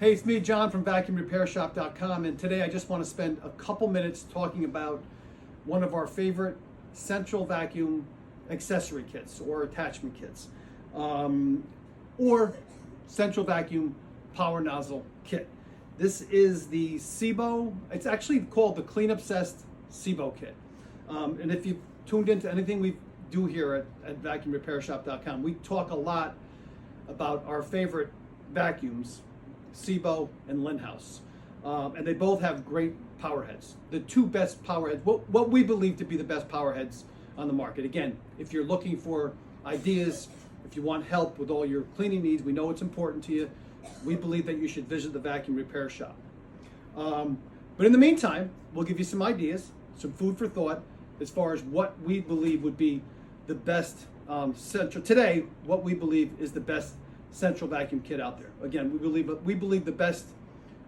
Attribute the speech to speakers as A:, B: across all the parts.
A: Hey, it's me, John from vacuumrepairshop.com, and today I just want to spend a couple minutes talking about one of our favorite central vacuum accessory kits or attachment kits, or central vacuum power nozzle kit. This is the Sebo, it's actually called the Clean Obsessed Sebo Kit. And if you've tuned into anything we do here at vacuumrepairshop.com, we talk a lot about our favorite vacuums, Sebo and Linhouse, and they both have great power heads. The two best power heads, what we believe to be the best power heads on the market. Again, if you're looking for ideas, if you want help with all your cleaning needs, we know it's important to you. We believe that you should visit the vacuum repair shop. But in the meantime, we'll give you some ideas, some food for thought as far as what we believe would be the best today, what we believe is the best central vacuum kit out there. Again, we believe the best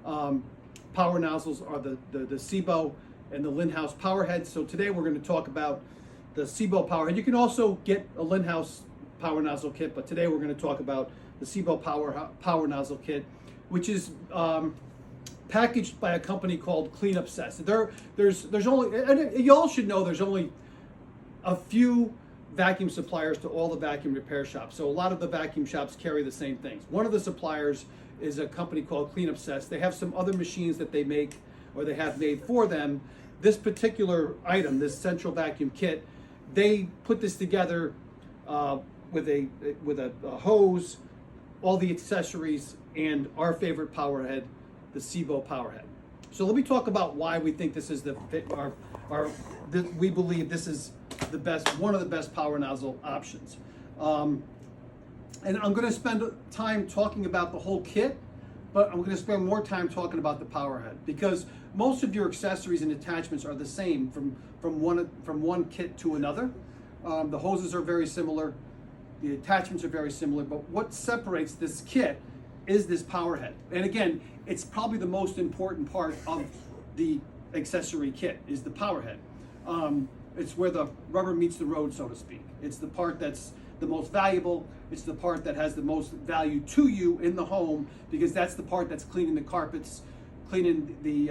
A: power nozzles are the Sebo and the Linhouse power heads. So today we're going to talk about the Sebo power head. You can also get a Linhouse power nozzle kit, but today we're going to talk about the Sebo power nozzle kit, which is packaged by a company called Clean Obsessed. There's only, and you all should know, there's only a few vacuum suppliers to all the vacuum repair shops. So a lot of the vacuum shops carry the same things. One of the suppliers is a company called Clean Obsessed. They have some other machines that they make or they have made for them. This particular item, this central vacuum kit, they put this together with a hose, all the accessories, and our favorite power head, the Sebo power head. So let me talk about why we think this is we believe this is the best, one of the best power nozzle options. And I'm going to spend time talking about the whole kit, but I'm going to spend more time talking about the power head, because most of your accessories and attachments are the same from one kit to another. The hoses are very similar, the attachments are very similar, but what separates this kit is this power head. And again, it's probably the most important part of the accessory kit is the power head. It's where the rubber meets the road, so to speak. It's the part that's the most valuable. It's the part that has the most value to you in the home, because that's the part that's cleaning the carpets, cleaning the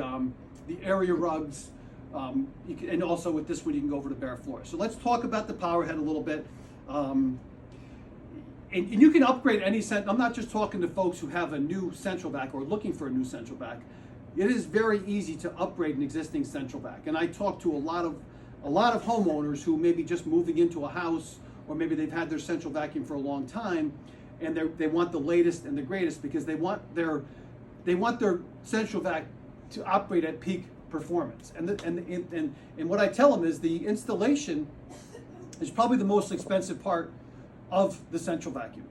A: area rugs, and also with this one you can go over the bare floor. So let's talk about the power head a little bit. And you can upgrade any I'm not just talking to folks who have a new central vac or looking for a new central vac. It is very easy to upgrade an existing central vac. And I talk to a lot of homeowners who may be just moving into a house, or maybe they've had their central vacuum for a long time, and they want the latest and the greatest because they want their central vac to operate at peak performance. And what I tell them is the installation is probably the most expensive part of the central vacuum.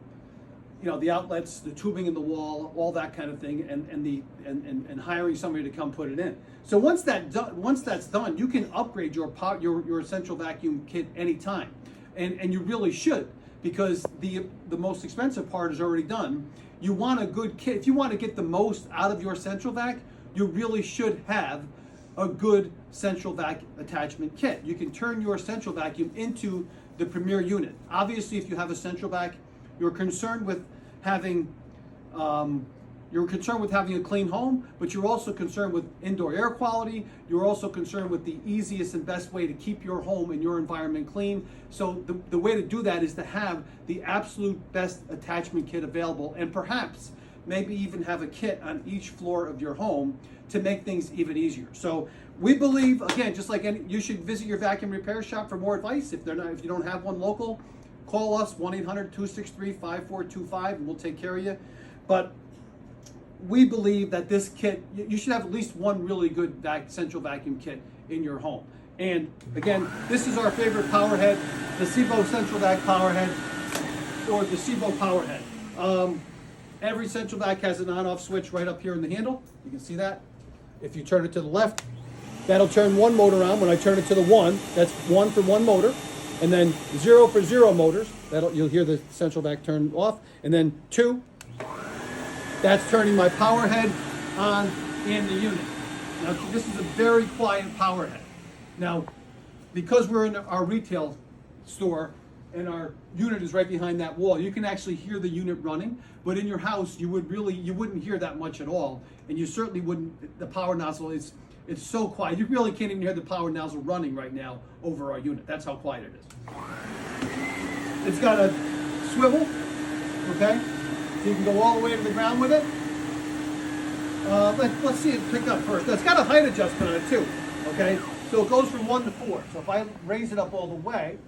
A: You know, the outlets, the tubing in the wall, all that kind of thing, and hiring somebody to come put it in. So once that's done, you can upgrade your central vacuum kit anytime, and you really should, because the most expensive part is already done. You want a good kit. If you want to get the most out of your central vac, you really should have a good central vac attachment kit. You can turn your central vacuum into the premier unit. Obviously, if you have a central vac, you're concerned with having a clean home, but you're also concerned with indoor air quality. You're also concerned with the easiest and best way to keep your home and your environment clean. So the way to do that is to have the absolute best attachment kit available, and perhaps maybe even have a kit on each floor of your home to make things even easier. So we believe, again, just like you should visit your vacuum repair shop for more advice. If you don't have one local, call us 1-800-263-5425 and we'll take care of you. But we believe that this kit, you should have at least one really good central vacuum kit in your home. And again, this is our favorite power head, the Sebo Central Vac power head, or the Sebo power head. Every central vac has an on-off switch right up here in the handle. You can see that. If you turn it to the left, that'll turn one motor on. When I turn it to the one, that's one for one motor. And then 0 for 0 motors, you'll hear the central vac turn off. And then 2, that's turning my power head on in the unit. Now this is a very quiet power head. Now, because we're in our retail store, and our unit is right behind that wall, you can actually hear the unit running. But in your house, you wouldn't hear that much at all, and you certainly wouldn't. The power nozzle it's so quiet. You really can't even hear the power nozzle running right now over our unit. That's how quiet it is. It's got a swivel, okay? So you can go all the way to the ground with it. Let's see it pick up first. It's got a height adjustment on it too, okay? So it goes from 1 to 4. So if I raise it up all the way,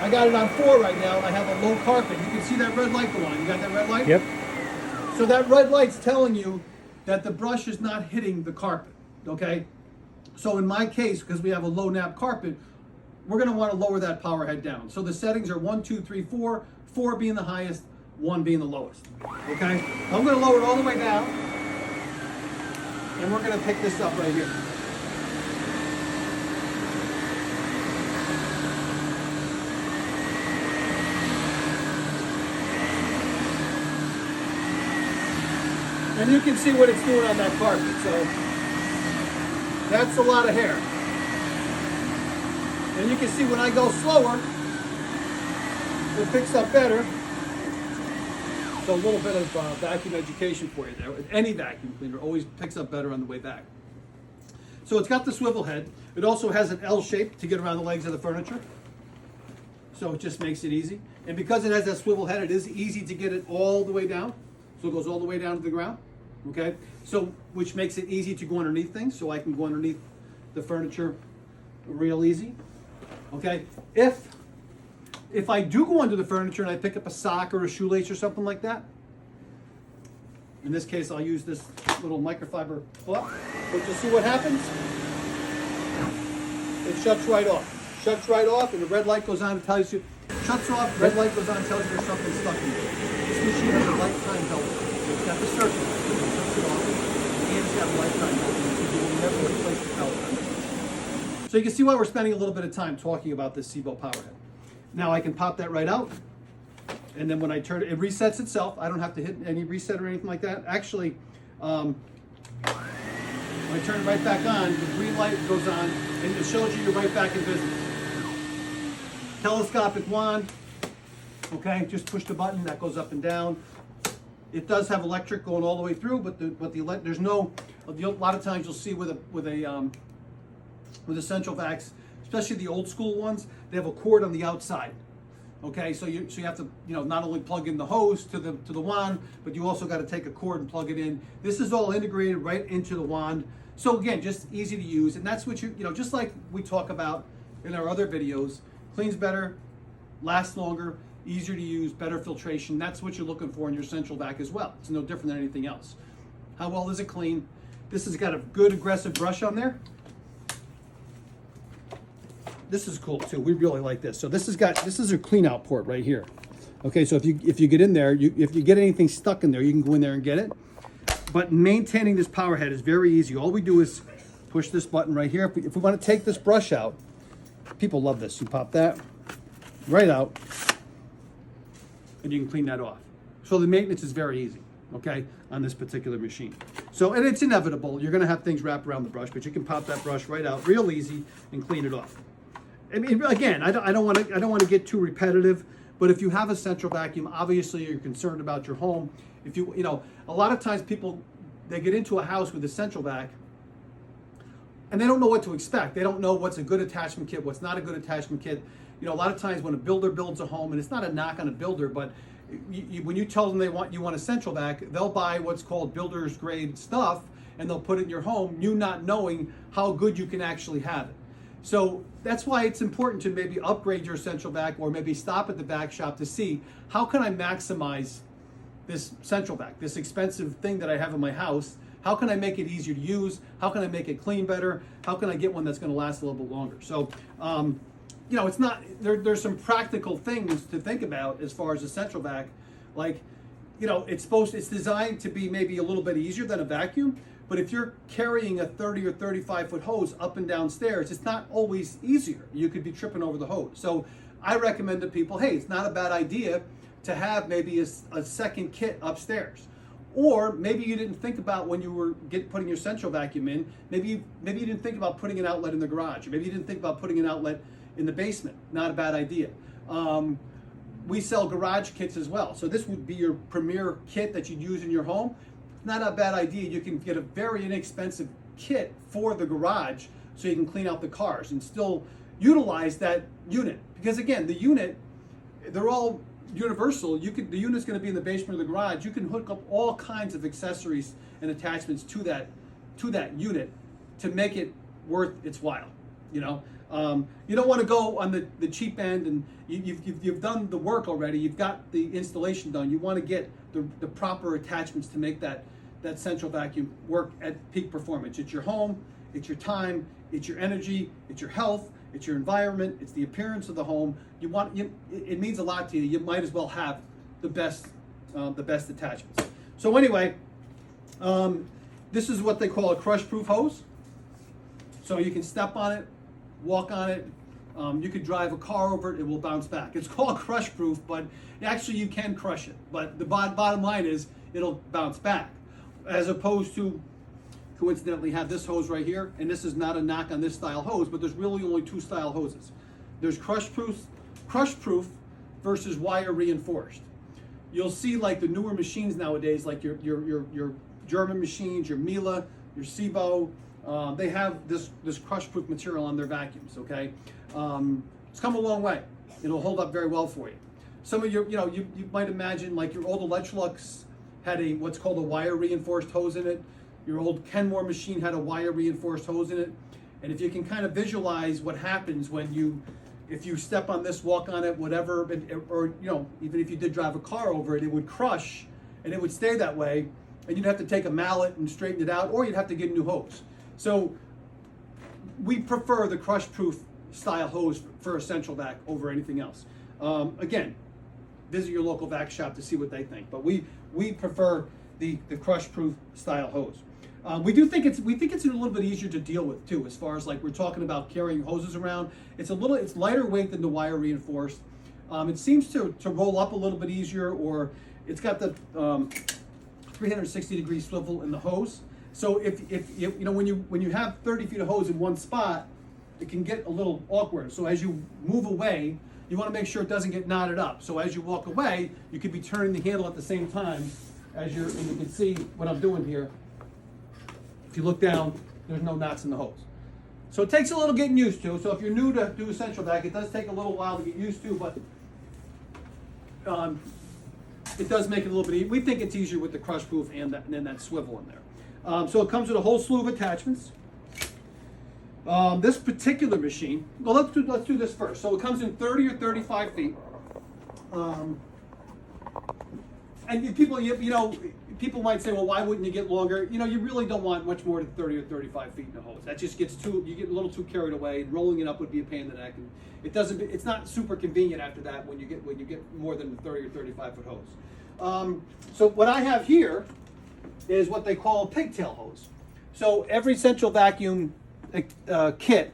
A: I got it on 4 right now, and I have a low carpet. You can see that red light go on. You got that red light?
B: Yep.
A: So that red light's telling you that the brush is not hitting the carpet, okay? So in my case, because we have a low nap carpet, we're gonna wanna lower that power head down. So the settings are 1, 2, 3, 4, 4 being the highest, 1 being the lowest, okay? I'm gonna lower it all the way down, and we're gonna pick this up right here. And you can see what it's doing on that carpet. So that's a lot of hair. And you can see when I go slower, it picks up better. So a little bit of vacuum education for you there. Any vacuum cleaner always picks up better on the way back. So it's got the swivel head. It also has an L shape to get around the legs of the furniture. So it just makes it easy. And because it has that swivel head, it is easy to get it all the way down. So it goes all the way down to the ground, okay? So, which makes it easy to go underneath things, so I can go underneath the furniture real easy, okay? If I do go under the furniture and I pick up a sock or a shoelace or something like that, in this case I'll use this little microfiber cloth, but you'll see what happens. It shuts right off. Shuts right off, and the red light goes on and tells you, shuts off, red light goes on and tells you there's something stuck in there. This machine has a lifetime helper. It's got the circle, it shuts it off, and it's got a lifetime helper, so you will never replace the pellet. So you can see why we're spending a little bit of time talking about this Sebo power head. Now I can pop that right out, and then when I turn it, it resets itself. I don't have to hit any reset or anything like that. Actually, when I turn it right back on, the green light goes on, and it shows you you're right back in business. Telescopic wand, okay, just push the button, that goes up and down. It does have electric going all the way through, but there's no, a lot of times you'll see with the central vacs, especially the old school ones, they have a cord on the outside. Okay, so you have to not only plug in the hose to the wand, but you also got to take a cord and plug it in. This is all integrated right into the wand. So again, just easy to use, and that's what just like we talk about in our other videos, cleans better, lasts longer, easier to use, better filtration. That's what you're looking for in your central vac as well. It's no different than anything else. How well does it clean? This has got a good aggressive brush on there. This is cool too. We really like this. So this is a clean out port right here. Okay, so if you get in there, if you get anything stuck in there, you can go in there and get it. But maintaining this power head is very easy. All we do is push this button right here. If we want to take this brush out, people love this. You pop that right out, and you can clean that off. So the maintenance is very easy, okay, on this particular machine. So, and it's inevitable. You're going to have things wrapped around the brush, but you can pop that brush right out real easy and clean it off. I mean, again, I don't want to get too repetitive, but if you have a central vacuum, obviously you're concerned about your home. If a lot of times people, they get into a house with a central vac, and they don't know what to expect. They don't know what's a good attachment kit, what's not a good attachment kit. A lot of times when a builder builds a home, and it's not a knock on a builder, but when you tell them you want a central vac, they'll buy what's called builder's grade stuff, and they'll put it in your home, you not knowing how good you can actually have it. So that's why it's important to maybe upgrade your central vac, or maybe stop at the vac shop to see, how can I maximize this central vac, this expensive thing that I have in my house? How can I make it easier to use? How can I make it clean better? How can I get one that's going to last a little bit longer? So, it's not, there's some practical things to think about as far as a central vac. Like, it's designed to be maybe a little bit easier than a vacuum, but if you're carrying a 30 or 35 foot hose up and down stairs, it's not always easier. You could be tripping over the hose. So I recommend to people, hey, it's not a bad idea to have maybe a second kit upstairs. Or maybe you didn't think about when you were putting your central vacuum in, maybe you didn't think about putting an outlet in the garage. Or maybe you didn't think about putting an outlet in the basement. Not a bad idea. We sell garage kits as well. So this would be your premier kit that you'd use in your home. Not a bad idea. You can get a very inexpensive kit for the garage so you can clean out the cars and still utilize that unit. Because again, the unit, they're all universal. The unit's going to be in the basement of the garage. You can hook up all kinds of accessories and attachments to that unit to make it worth its while. You know, you don't want to go on the cheap end, and you've done the work already. You've got the installation done. You want to get the proper attachments to make that central vacuum work at peak performance. It's your home, it's your time, it's your energy, it's your health, it's your environment, it's the appearance of the home. It means a lot to you. You might as well have the best attachments. So anyway, this is what they call a crush-proof hose. So you can step on it, walk on it. You could drive a car over it, it will bounce back. It's called crush-proof, but actually you can crush it. But the bottom line is it'll bounce back. As opposed to, coincidentally, have this hose right here, and this is not a knock on this style hose, but there's really only two style hoses. There's crush-proof versus wire reinforced. You'll see like the newer machines nowadays, like your German machines, your Miele, your Sebo, they have this crush-proof material on their vacuums. Okay, it's come a long way. It'll hold up very well for you. Some of your, you might imagine like your old Electrolux had what's called a wire reinforced hose in it. Your old Kenmore machine had a wire reinforced hose in it. And if you can kind of visualize what happens if you step on this, walk on it, whatever, or even if you did drive a car over it, it would crush and it would stay that way. And you'd have to take a mallet and straighten it out, or you'd have to get a new hose. So we prefer the crush-proof style hose for a central vac over anything else. Again, visit your local vac shop to see what they think, but we prefer the crush-proof style hose. We think it's a little bit easier to deal with too, as far as like we're talking about carrying hoses around. It's lighter weight than the wire reinforced. It seems to roll up a little bit easier, or it's got the 360-degree swivel in the hose. So if when you have 30 feet of hose in one spot, it can get a little awkward. So as you move away, you want to make sure it doesn't get knotted up. So as you walk away, you could be turning the handle at the same time and you can see what I'm doing here. If you look down, there's no knots in the hose. So it takes a little getting used to. So if you're new to do a central vac, it does take a little while to get used to, but it does make it a little bit easier. We think it's easier with the crush proof and then that swivel in there. So it comes with a whole slew of attachments. This particular machine, well, let's do this first. So it comes in 30 or 35 feet. And people might say, well, why wouldn't you get longer? You really don't want much more than 30 or 35 feet in a hose. That just you get a little too carried away, and rolling it up would be a pain in the neck. And it's not super convenient after that when you get more than a 30 or 35 foot hose. So what I have here is what they call a pigtail hose. So every central vacuum kit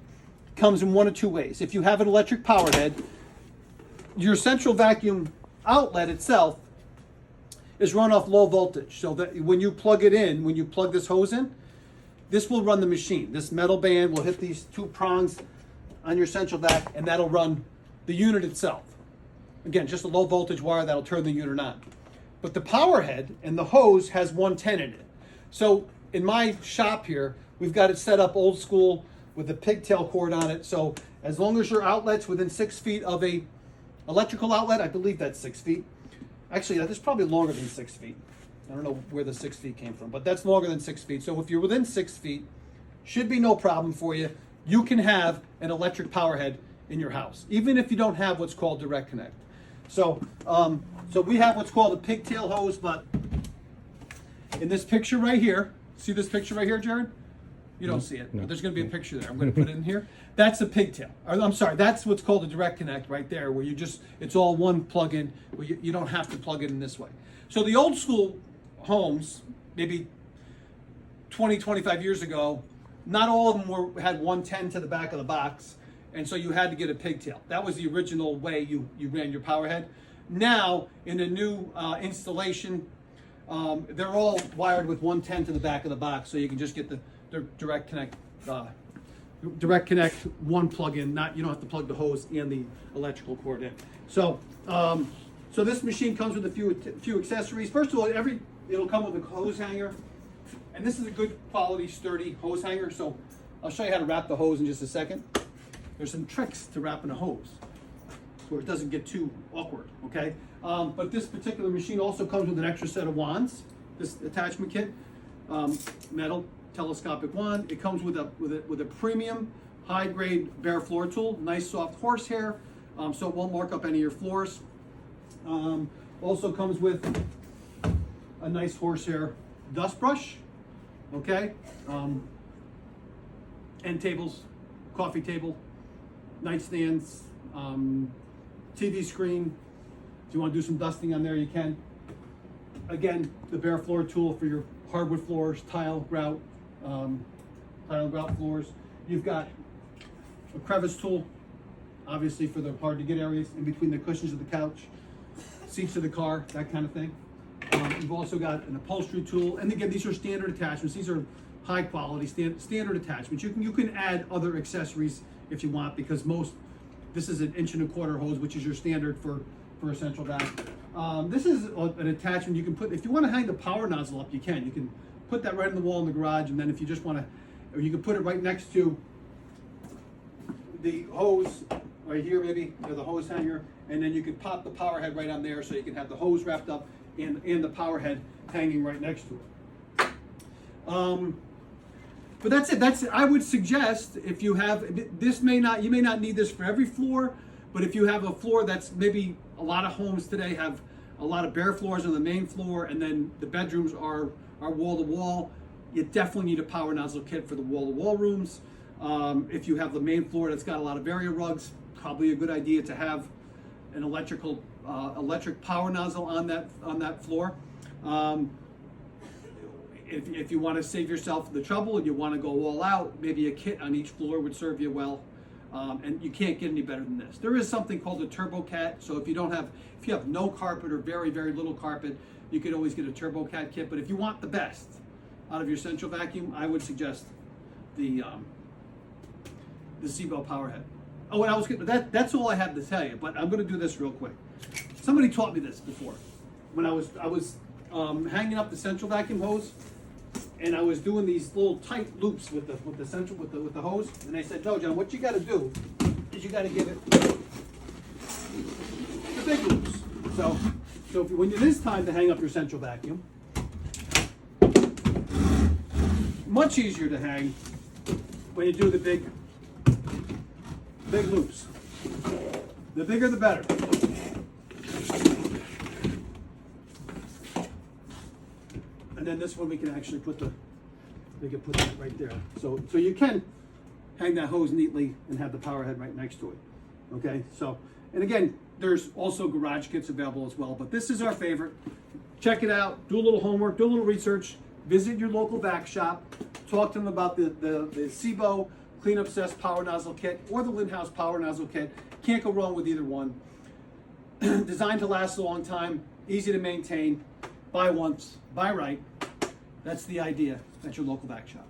A: comes in one of two ways. If you have an electric power head, your central vacuum outlet itself is run off low voltage. So that when you plug this hose in, this will run the machine. This metal band will hit these two prongs on your central vac, and that'll run the unit itself. Again, just a low voltage wire that'll turn the unit on. But the power head and the hose has 110 in it. So in my shop here, we've got it set up old school with a pigtail cord on it. So as long as your outlet's within 6 feet of a electrical outlet, I believe that's 6 feet. Actually, that's probably longer than 6 feet. I don't know where the 6 feet came from, but that's longer than 6 feet. So if you're within 6 feet, should be no problem for you. You can have an electric power head in your house, even if you don't have what's called direct connect. So, so we have what's called a pigtail hose, but in this picture right here, see this picture right here, Jared? You don't see it, but there's going to be a picture there. I'm going to put it in here. That's a pigtail. I'm sorry, that's what's called a direct connect right there, where it's all one plug-in, where you don't have to plug it in this way. So the old school homes, maybe 20, 25 years ago, not all of them had 110 to the back of the box, and so you had to get a pigtail. That was the original way you ran your power head. Now, in a new installation, they're all wired with 110 to the back of the box, so you can just get the direct connect direct connect, one plug-in. Not, you don't have to plug the hose and the electrical cord in. So, so this machine comes with a few accessories. First of all, it'll come with a hose hanger, and this is a good quality, sturdy hose hanger. So I'll show you how to wrap the hose in just a second. There's some tricks to wrapping a hose where it doesn't get too awkward, okay? But this particular machine also comes with an extra set of wands, this attachment kit, metal telescopic wand. It comes with a premium high-grade bare floor tool, nice soft horsehair, so it won't mark up any of your floors. Also comes with a nice horsehair dust brush, okay? End tables, coffee table, nightstands, TV screen. If you want to do some dusting on there, you can. Again, the bare floor tool for your hardwood floors, tile grout floors. You've got a crevice tool, obviously for the hard to get areas in between the cushions of the couch, seats of the car, that kind of thing. You've also got an upholstery tool, and again, these are standard attachments. These are high quality standard attachments. You can add other accessories if you want, because this is an 1.25" hose, which is your standard for a central vac. This is an attachment you can put, if you want to hang the power nozzle up, you can. You can put that right in the wall in the garage, and then if you just want to, or you can put it right next to the hose, right here maybe, or the hose hanger, and then you can pop the power head right on there, so you can have the hose wrapped up and the power head hanging right next to it. But that's it. I would suggest, if you have this, you may not need this for every floor, but if you have a floor that's, maybe a lot of homes today have a lot of bare floors on the main floor, and then the bedrooms are wall to wall, you definitely need a power nozzle kit for the wall to wall rooms. If you have the main floor that's got a lot of area rugs, probably a good idea to have an electric power nozzle on that floor. If you want to save yourself the trouble and you want to go all out, maybe a kit on each floor would serve you well. And you can't get any better than this. There is something called a Turbo Cat. So if you have no carpet or very, very little carpet, you could always get a Turbo Cat kit. But if you want the best out of your central vacuum, I would suggest the Sebo Powerhead. Oh, and that's all I have to tell you, but I'm going to do this real quick. Somebody taught me this before. When I was hanging up the central vacuum hose, and I was doing these little tight loops with the hose, and they said, "No, John, what you got to do is you got to give it the big loops." So when it is time to hang up your central vacuum, much easier to hang when you do the big loops. The bigger, the better. And then this one we can actually put that right there. So you can hang that hose neatly and have the power head right next to it. Okay, so, and again, there's also garage kits available as well, but this is our favorite. Check it out, do a little homework, do a little research, visit your local vac shop, talk to them about the Sebo Clean Obsessed Power Nozzle Kit or the Lindhouse Power Nozzle Kit. Can't go wrong with either one. Designed to last a long time, easy to maintain, buy once, buy right. That's the idea at your local vac shop.